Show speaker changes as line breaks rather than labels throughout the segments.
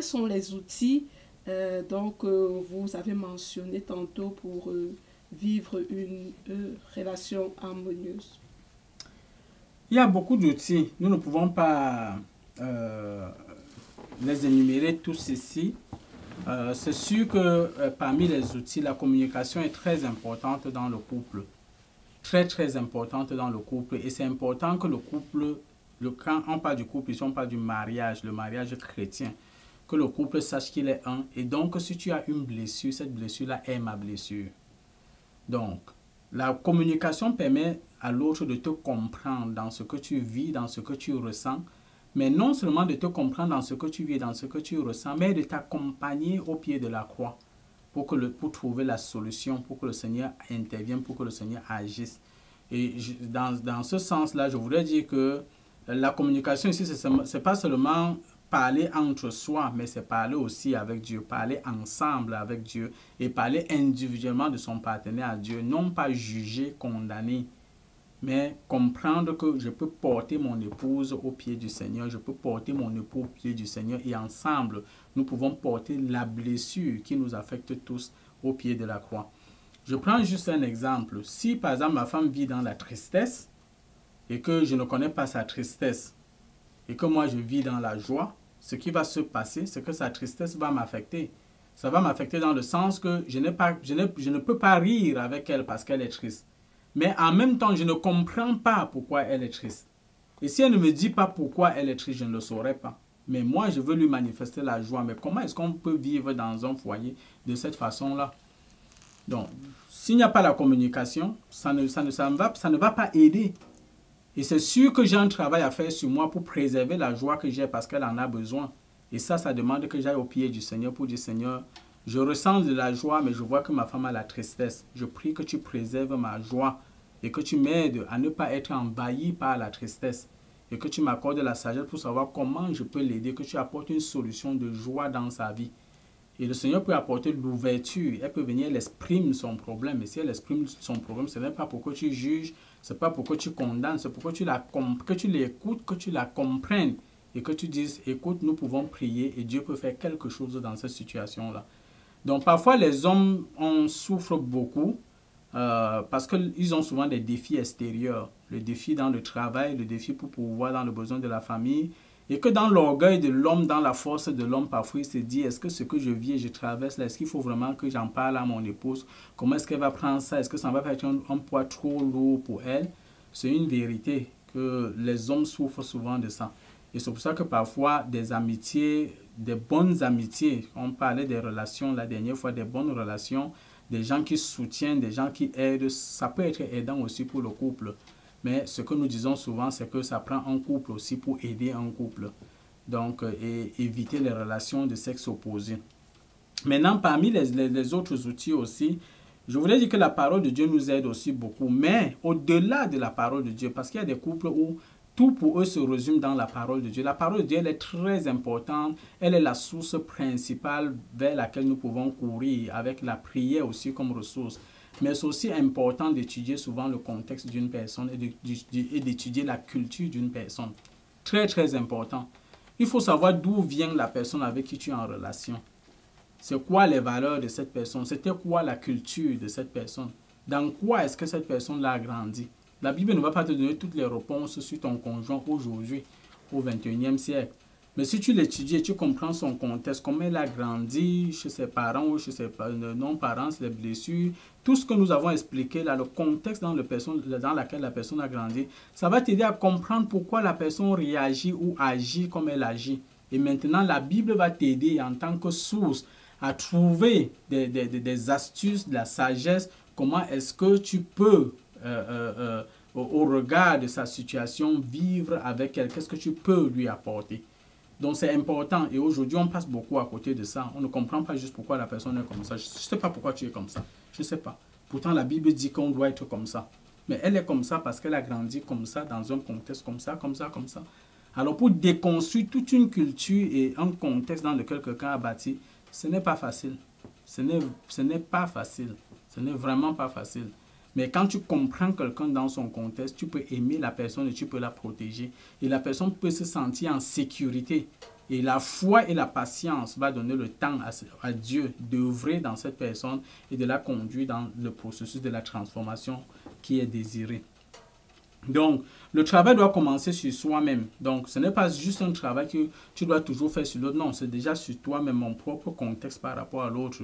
sont les outils vous avez mentionné tantôt pour vivre une relation harmonieuse?
Il y a beaucoup d'outils. Nous ne pouvons pas les énumérer tous ici. C'est sûr que parmi les outils, la communication est très importante dans le couple. Très importante dans le couple. Et c'est important que le couple, quand on parle du couple, ici on parle du mariage, le mariage chrétien, que le couple sache qu'il est un. Et donc, si tu as une blessure, cette blessure-là est ma blessure. Donc, la communication permet à l'autre de te comprendre dans ce que tu vis, dans ce que tu ressens, mais non seulement de te comprendre dans ce que tu vis, dans ce que tu ressens, mais de t'accompagner au pied de la croix pour trouver la solution, pour que le Seigneur intervienne, pour que le Seigneur agisse. Et dans ce sens-là, je voudrais dire que la communication ici, ce n'est pas seulement parler entre soi, mais c'est parler aussi avec Dieu, parler ensemble avec Dieu et parler individuellement de son partenaire à Dieu, non pas juger, condamner, mais comprendre que je peux porter mon épouse au pied du Seigneur, je peux porter mon époux au pied du Seigneur et ensemble, nous pouvons porter la blessure qui nous affecte tous au pied de la croix. Je prends juste un exemple. Si par exemple ma femme vit dans la tristesse et que je ne connais pas sa tristesse et que moi je vis dans la joie, ce qui va se passer, c'est que sa tristesse va m'affecter. Ça va m'affecter dans le sens que je ne peux pas rire avec elle parce qu'elle est triste. Mais en même temps, je ne comprends pas pourquoi elle est triste. Et si elle ne me dit pas pourquoi elle est triste, je ne le saurais pas. Mais moi, je veux lui manifester la joie. Mais comment est-ce qu'on peut vivre dans un foyer de cette façon-là? Donc, s'il n'y a pas la communication, ça ne va pas aider. Et c'est sûr que j'ai un travail à faire sur moi pour préserver la joie que j'ai parce qu'elle en a besoin. Et ça demande que j'aille au pied du Seigneur pour dire, Seigneur, je ressens de la joie, mais je vois que ma femme a la tristesse. Je prie que tu préserves ma joie et que tu m'aides à ne pas être envahi par la tristesse. Et que tu m'accordes la sagesse pour savoir comment je peux l'aider, que tu apportes une solution de joie dans sa vie. Et le Seigneur peut apporter l'ouverture. Elle peut venir, elle exprime son problème. Et si elle exprime son problème, ce n'est pas pour que tu juges, ce n'est pas pour que tu condamnes, c'est pour que tu l'écoutes, que tu la comprennes. Et que tu dises, écoute, nous pouvons prier et Dieu peut faire quelque chose dans cette situation-là. Donc parfois les hommes en souffrent beaucoup parce qu'ils ont souvent des défis extérieurs. Le défi dans le travail, le défi pour pouvoir dans le besoin de la famille. Et que dans l'orgueil de l'homme, dans la force de l'homme, parfois il se dit, est-ce que ce que je vis et je traverse là, est-ce qu'il faut vraiment que j'en parle à mon épouse? Comment est-ce qu'elle va prendre ça? Est-ce que ça va être un poids trop lourd pour elle? C'est une vérité que les hommes souffrent souvent de ça. Et c'est pour ça que parfois des amitiés, des bonnes amitiés, on parlait des relations la dernière fois, des bonnes relations, des gens qui soutiennent, des gens qui aident, ça peut être aidant aussi pour le couple. Mais ce que nous disons souvent, c'est que ça prend un couple aussi pour aider un couple. Donc, et éviter les relations de sexe opposé. Maintenant, parmi les autres outils aussi, je voudrais dire que la parole de Dieu nous aide aussi beaucoup. Mais au-delà de la parole de Dieu, parce qu'il y a des couples où tout pour eux se résume dans la parole de Dieu. La parole de Dieu, elle est très importante. Elle est la source principale vers laquelle nous pouvons courir, avec la prière aussi comme ressource. Mais c'est aussi important d'étudier souvent le contexte d'une personne et d'étudier la culture d'une personne. Très important. Il faut savoir d'où vient la personne avec qui tu es en relation. C'est quoi les valeurs de cette personne? C'était quoi la culture de cette personne? Dans quoi est-ce que cette personne a grandi? La Bible ne va pas te donner toutes les réponses sur ton conjoint aujourd'hui, au 21e siècle. Mais si tu l'étudies et tu comprends son contexte, comment elle a grandi chez ses parents ou chez ses non-parents, les blessures, tout ce que nous avons expliqué là, le contexte dans lequel la personne a grandi, ça va t'aider à comprendre pourquoi la personne réagit ou agit comme elle agit. Et maintenant, la Bible va t'aider en tant que source à trouver des astuces, de la sagesse, comment est-ce que tu peux au regard de sa situation, vivre avec elle, qu'est-ce que tu peux lui apporter. Donc c'est important et aujourd'hui on passe beaucoup à côté de ça. On ne comprend pas juste pourquoi la personne est comme ça. Je ne sais pas pourquoi tu es comme ça. Je ne sais pas. Pourtant la Bible dit qu'on doit être comme ça. Mais elle est comme ça parce qu'elle a grandi comme ça, dans un contexte comme ça. Alors pour déconstruire toute une culture et un contexte dans lequel quelqu'un a bâti, ce n'est pas facile. Ce n'est pas facile. Ce n'est vraiment pas facile. Mais quand tu comprends quelqu'un dans son contexte, tu peux aimer la personne et tu peux la protéger. Et la personne peut se sentir en sécurité Et la foi et la patience va donner le temps à Dieu d'œuvrer dans cette personne et de la conduire dans le processus de la transformation qui est désiré. Donc, le travail doit commencer sur soi-même. Donc, ce n'est pas juste un travail que tu dois toujours faire sur l'autre. Non, c'est déjà sur toi-même, mon propre contexte par rapport à l'autre.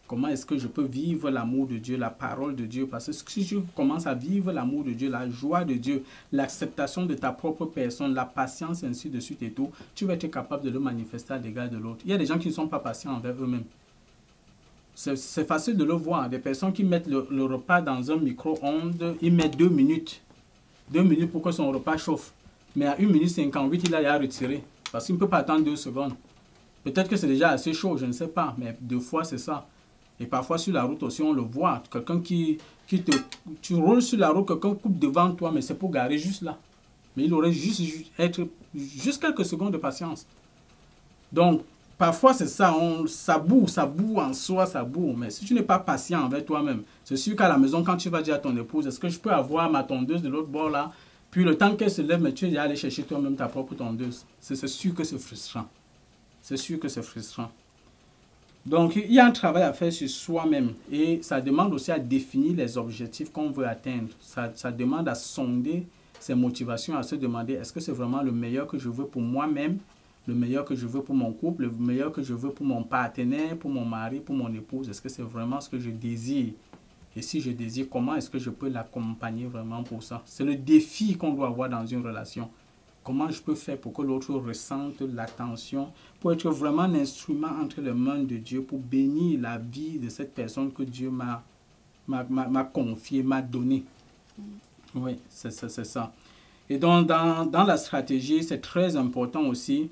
Comment est-ce que je peux vivre l'amour de Dieu, la parole de Dieu? Parce que si tu commences à vivre l'amour de Dieu, la joie de Dieu, l'acceptation de ta propre personne, la patience, ainsi de suite et tout, tu vas être capable de le manifester à l'égard de l'autre. Il y a des gens qui ne sont pas patients envers eux-mêmes. C'est facile de le voir. Des personnes qui mettent le repas dans un micro-ondes, ils mettent 2 minutes. 2 minutes pour que son repas chauffe. Mais à 1 minute 58, il a retiré. Parce qu'il ne peut pas attendre 2 secondes. Peut-être que c'est déjà assez chaud, je ne sais pas. Mais 2 fois, c'est ça. Et parfois, sur la route aussi, on le voit. Quelqu'un tu roules sur la route, quelqu'un coupe devant toi, mais c'est pour garer juste là. Mais il aurait juste quelques secondes de patience. Donc, parfois, c'est ça. Ça boue en soi, ça boue. Mais si tu n'es pas patient avec toi-même, c'est sûr qu'à la maison, quand tu vas dire à ton épouse, est-ce que je peux avoir ma tondeuse de l'autre bord là? Puis le temps qu'elle se lève, mais tu es déjà allé chercher toi-même ta propre tondeuse. C'est sûr que c'est frustrant. C'est sûr que c'est frustrant. Donc, il y a un travail à faire sur soi-même. Et ça demande aussi à définir les objectifs qu'on veut atteindre. Ça demande à sonder ses motivations, à se demander, est-ce que c'est vraiment le meilleur que je veux pour moi-même? Le meilleur que je veux pour mon couple, le meilleur que je veux pour mon partenaire, pour mon mari, pour mon épouse. Est-ce que c'est vraiment ce que je désire? Et si je désire, comment est-ce que je peux l'accompagner vraiment pour ça? C'est le défi qu'on doit avoir dans une relation. Comment je peux faire pour que l'autre ressente l'attention, pour être vraiment un instrument entre les mains de Dieu, pour bénir la vie de cette personne que Dieu m'a confiée, m'a donnée. Oui, c'est ça. Et donc, dans la stratégie, c'est très important aussi.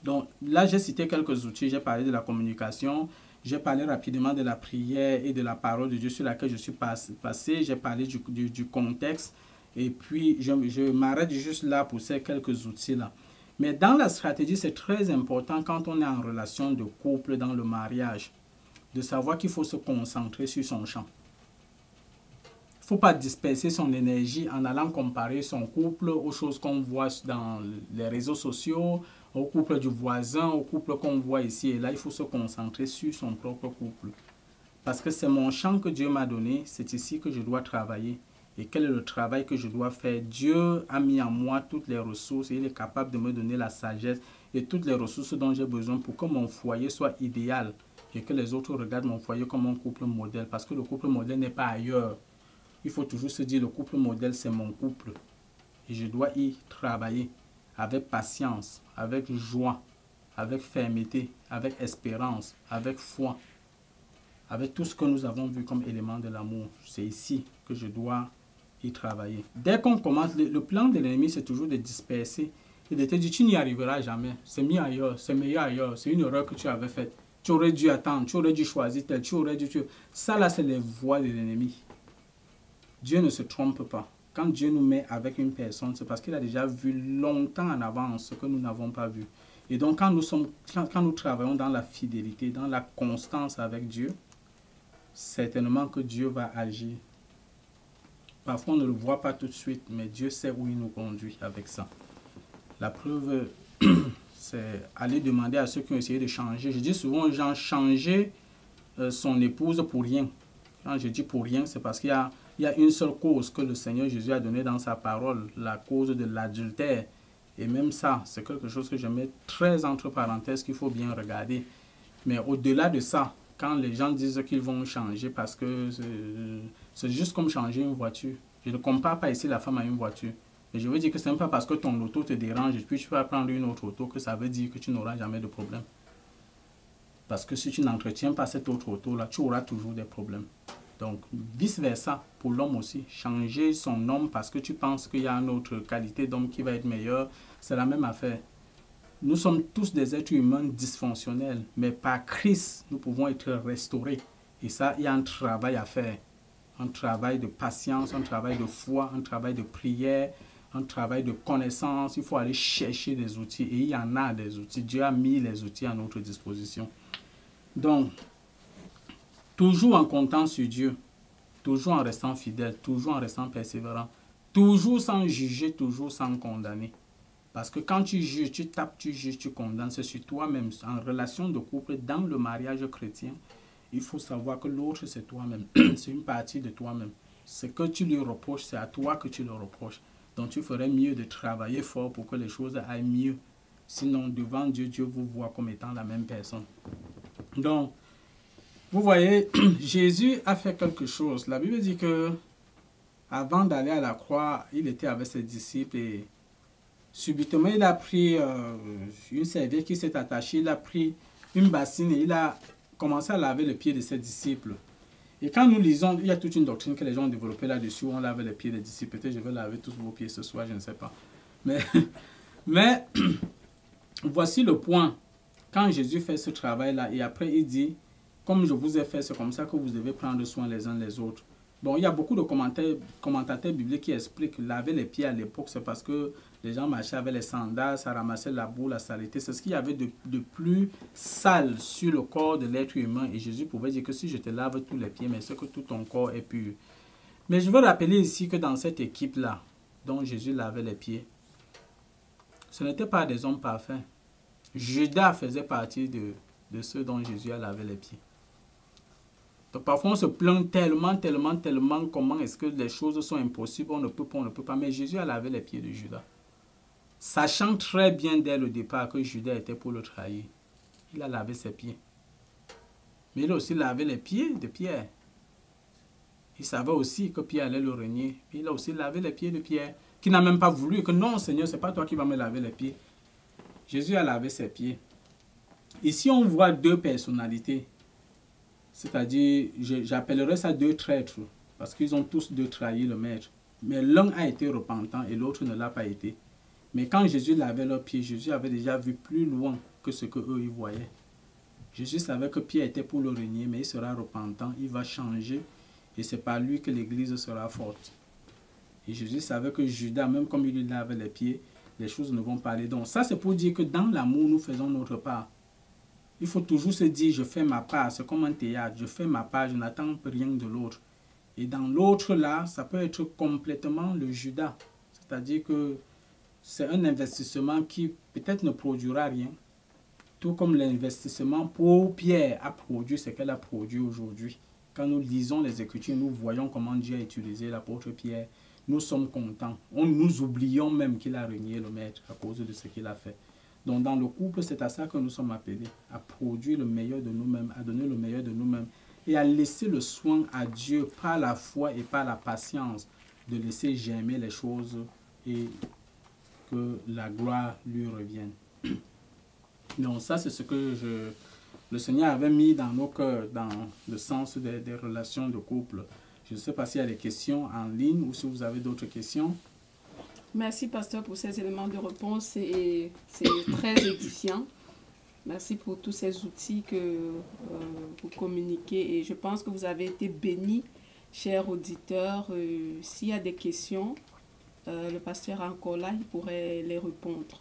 Donc là, j'ai cité quelques outils. J'ai parlé de la communication. J'ai parlé rapidement de la prière et de la parole de Dieu sur laquelle je suis passé. J'ai parlé du contexte. Et puis, je m'arrête juste là pour ces quelques outils-là. Mais dans la stratégie, c'est très important quand on est en relation de couple, dans le mariage, de savoir qu'il faut se concentrer sur son champ. Il ne faut pas disperser son énergie en allant comparer son couple aux choses qu'on voit dans les réseaux sociaux, au couple du voisin, au couple qu'on voit ici et là. Il faut se concentrer sur son propre couple. Parce que c'est mon champ que Dieu m'a donné, c'est ici que je dois travailler. Et quel est le travail que je dois faire? Dieu a mis en moi toutes les ressources et il est capable de me donner la sagesse et toutes les ressources dont j'ai besoin pour que mon foyer soit idéal et que les autres regardent mon foyer comme un couple modèle. Parce que le couple modèle n'est pas ailleurs. Il faut toujours se dire, le couple modèle, c'est mon couple. Et je dois y travailler avec patience, avec joie, avec fermeté, avec espérance, avec foi, avec tout ce que nous avons vu comme élément de l'amour. C'est ici que je dois y travailler. Dès qu'on commence, le plan de l'ennemi, c'est toujours de disperser et de te dire, tu n'y arriveras jamais. C'est mieux ailleurs, c'est meilleur ailleurs. C'est une erreur que tu avais faite. Tu aurais dû attendre, tu aurais dû choisir tel, tu aurais dû... Ça là, c'est les voies de l'ennemi. Dieu ne se trompe pas. Quand Dieu nous met avec une personne, c'est parce qu'il a déjà vu longtemps en avance ce que nous n'avons pas vu. Et donc, quand nous travaillons dans la fidélité, dans la constance avec Dieu, certainement que Dieu va agir. Parfois, on ne le voit pas tout de suite, mais Dieu sait où il nous conduit avec ça. La preuve, c'est aller demander à ceux qui ont essayé de changer. Je dis souvent aux gens, changer son épouse pour rien. Quand je dis pour rien, c'est parce qu'il y a une seule cause que le Seigneur Jésus a donnée dans sa parole, la cause de l'adultère. Et même ça, c'est quelque chose que je mets très entre parenthèses qu'il faut bien regarder. Mais au-delà de ça, quand les gens disent qu'ils vont changer parce que c'est juste comme changer une voiture. Je ne compare pas ici la femme à une voiture. Et je veux dire que ce n'est pas parce que ton auto te dérange et puis tu vas prendre une autre auto que ça veut dire que tu n'auras jamais de problème. Parce que si tu n'entretiens pas cette autre auto-là, tu auras toujours des problèmes. Donc, vice-versa, pour l'homme aussi. Changer son homme parce que tu penses qu'il y a une autre qualité d'homme qui va être meilleure, c'est la même affaire. Nous sommes tous des êtres humains dysfonctionnels, mais par Christ, nous pouvons être restaurés. Et ça, il y a un travail à faire. Un travail de patience, un travail de foi, un travail de prière, un travail de connaissance. Il faut aller chercher des outils. Et il y en a des outils. Dieu a mis les outils à notre disposition. Donc, toujours en comptant sur Dieu, toujours en restant fidèle, toujours en restant persévérant, toujours sans juger, toujours sans condamner. Parce que quand tu juges, tu tapes, tu juges, tu condamnes, c'est sur toi-même. En relation de couple, dans le mariage chrétien, il faut savoir que l'autre, c'est toi-même. C'est une partie de toi-même. Ce que tu lui reproches, c'est à toi que tu le reproches. Donc tu ferais mieux de travailler fort pour que les choses aillent mieux. Sinon, devant Dieu, Dieu vous voit comme étant la même personne. Donc, vous voyez, Jésus a fait quelque chose. La Bible dit que avant d'aller à la croix, il était avec ses disciples et subitement, il a pris une serviette qui s'est attachée, il a pris une bassine et il a commencé à laver les pieds de ses disciples. Et quand nous lisons, il y a toute une doctrine que les gens ont développée là-dessus, où on lave les pieds des disciples. Peut-être je vais laver tous vos pieds ce soir, je ne sais pas. Mais voici le point. Quand Jésus fait ce travail-là, et après il dit, comme je vous ai fait, c'est comme ça que vous devez prendre soin les uns les autres. Bon, il y a beaucoup de commentateurs bibliques qui expliquent que laver les pieds à l'époque, c'est parce que les gens marchaient avec les sandales, ça ramassait la boue, la saleté. C'est ce qu'il y avait de plus sale sur le corps de l'être humain. Et Jésus pouvait dire que si je te lave tous les pieds, mais c'est que tout ton corps est pur. Mais je veux rappeler ici que dans cette équipe-là, dont Jésus lavait les pieds, ce n'étaient pas des hommes parfaits. Judas faisait partie de ceux dont Jésus a lavé les pieds. Donc parfois on se plaint tellement, comment est-ce que les choses sont impossibles, on ne peut pas. Mais Jésus a lavé les pieds de Judas. Sachant très bien dès le départ que Judas était pour le trahir. Il a lavé ses pieds. Mais il a aussi lavé les pieds de Pierre. Il savait aussi que Pierre allait le renier. Il a aussi lavé les pieds de Pierre, qui n'a même pas voulu, que non Seigneur, ce n'est pas toi qui vas me laver les pieds. Jésus a lavé ses pieds. Ici on voit deux personnalités. C'est-à-dire, j'appellerais ça deux traîtres, parce qu'ils ont tous deux trahi le maître. Mais l'un a été repentant et l'autre ne l'a pas été. Mais quand Jésus lavait leurs pieds, Jésus avait déjà vu plus loin que ce qu'eux ils voyaient. Jésus savait que Pierre était pour le renier, mais il sera repentant, il va changer, et c'est par lui que l'Église sera forte. Et Jésus savait que Judas, même comme il lui lavait les pieds, les choses ne vont pas aller. Donc ça, c'est pour dire que dans l'amour, nous faisons notre part. Il faut toujours se dire, je fais ma part. C'est comme un théâtre. Je fais ma part, je n'attends rien de l'autre. Et dans l'autre là, ça peut être complètement le Judas. C'est-à-dire que c'est un investissement qui peut-être ne produira rien. Tout comme l'investissement pour Pierre a produit ce qu'elle a produit aujourd'hui. Quand nous lisons les Écritures, nous voyons comment Dieu a utilisé l'apôtre Pierre. Nous sommes contents. Nous oublions même qu'il a renié le maître à cause de ce qu'il a fait. Donc dans le couple, c'est à ça que nous sommes appelés, à produire le meilleur de nous-mêmes, à donner le meilleur de nous-mêmes et à laisser le soin à Dieu par la foi et par la patience de laisser germer les choses et que la gloire lui revienne. Donc ça, c'est ce que le Seigneur avait mis dans nos cœurs, dans le sens des relations de couple. Je ne sais pas s'il y a des questions en ligne ou si vous avez d'autres questions.
Merci, pasteur, pour ces éléments de réponse. C'est très édifiant. Merci pour tous ces outils que vous communiquez. Et je pense que vous avez été bénis, chers auditeurs. S'il y a des questions, le pasteur est encore là, il pourrait les répondre.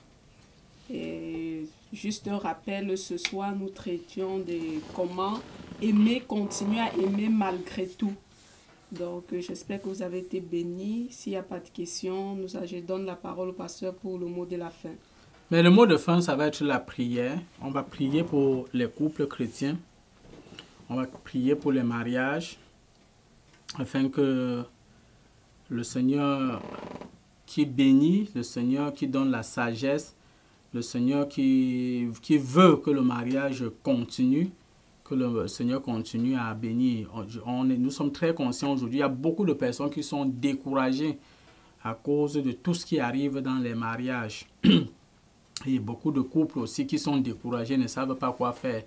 Et juste un rappel, ce soir, nous traitions de comment aimer, continuer à aimer malgré tout. Donc, j'espère que vous avez été bénis. S'il n'y a pas de questions, je donne la parole au pasteur pour le mot de la fin.
Mais le mot de fin, ça va être la prière. On va prier pour les couples chrétiens. On va prier pour les mariages, afin que le Seigneur qui bénit, le Seigneur qui donne la sagesse, le Seigneur qui veut que le mariage continue, que le Seigneur continue à bénir. Nous sommes très conscients aujourd'hui, il y a beaucoup de personnes qui sont découragées à cause de tout ce qui arrive dans les mariages. Et beaucoup de couples aussi qui sont découragés, ne savent pas quoi faire.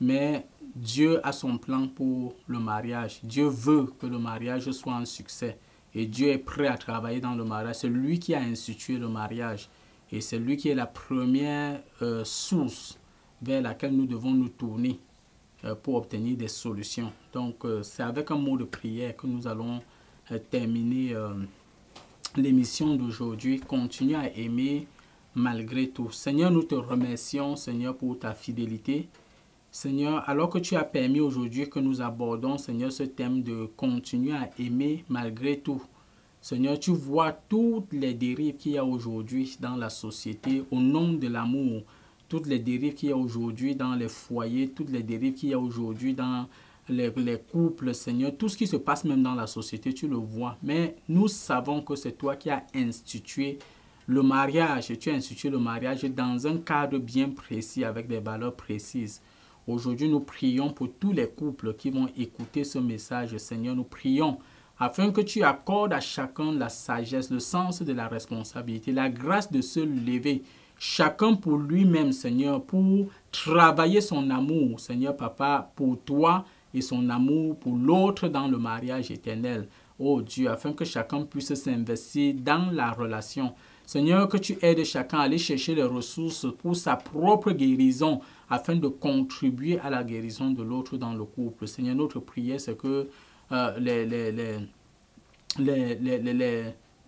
Mais Dieu a son plan pour le mariage. Dieu veut que le mariage soit un succès. Et Dieu est prêt à travailler dans le mariage. C'est lui qui a institué le mariage. Et c'est lui qui est la première source vers laquelle nous devons nous tourner pour obtenir des solutions. Donc, c'est avec un mot de prière que nous allons terminer l'émission d'aujourd'hui. Continue à aimer malgré tout. Seigneur, nous te remercions, Seigneur, pour ta fidélité. Seigneur, alors que tu as permis aujourd'hui que nous abordons, Seigneur, ce thème de continuer à aimer malgré tout. Seigneur, tu vois toutes les dérives qu'il y a aujourd'hui dans la société au nom de l'amour. Toutes les dérives qu'il y a aujourd'hui dans les foyers, toutes les dérives qu'il y a aujourd'hui dans les couples, Seigneur, tout ce qui se passe même dans la société, tu le vois. Mais nous savons que c'est toi qui as institué le mariage. Tu as institué le mariage dans un cadre bien précis, avec des valeurs précises. Aujourd'hui, nous prions pour tous les couples qui vont écouter ce message, Seigneur. Nous prions afin que tu accordes à chacun la sagesse, le sens de la responsabilité, la grâce de se lever, chacun pour lui-même, Seigneur, pour travailler son amour, Seigneur Papa, pour toi et son amour pour l'autre dans le mariage éternel. Oh Dieu, afin que chacun puisse s'investir dans la relation. Seigneur, que tu aides chacun à aller chercher les ressources pour sa propre guérison, afin de contribuer à la guérison de l'autre dans le couple. Seigneur, notre prière, c'est que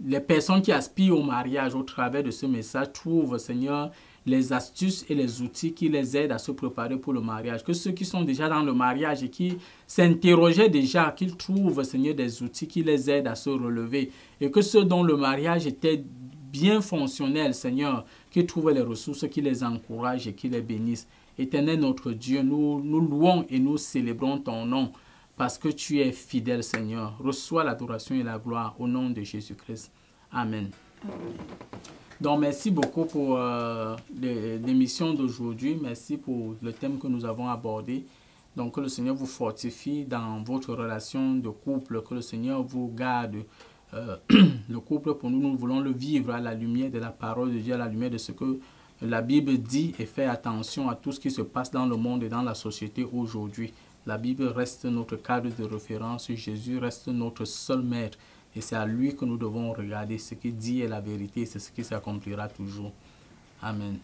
les personnes qui aspirent au mariage au travers de ce message trouvent, Seigneur, les astuces et les outils qui les aident à se préparer pour le mariage. Que ceux qui sont déjà dans le mariage et qui s'interrogeaient déjà, qu'ils trouvent, Seigneur, des outils qui les aident à se relever. Et que ceux dont le mariage était bien fonctionnel, Seigneur, qui trouvent les ressources qui les encouragent et qui les bénissent. Éternel notre Dieu, nous louons et nous célébrons ton nom parce que tu es fidèle, Seigneur. Reçois l'adoration et la gloire au nom de Jésus-Christ. Amen. Donc, merci beaucoup pour l'émission d'aujourd'hui. Merci pour le thème que nous avons abordé. Donc, que le Seigneur vous fortifie dans votre relation de couple. Que le Seigneur vous garde. Le couple, pour nous, nous voulons le vivre à la lumière de la parole de Dieu, à la lumière de ce que la Bible dit, et fait attention à tout ce qui se passe dans le monde et dans la société aujourd'hui. La Bible reste notre cadre de référence. Jésus reste notre seul maître. Et c'est à lui que nous devons regarder. Ce qu'il dit est la vérité. C'est ce qui s'accomplira toujours. Amen.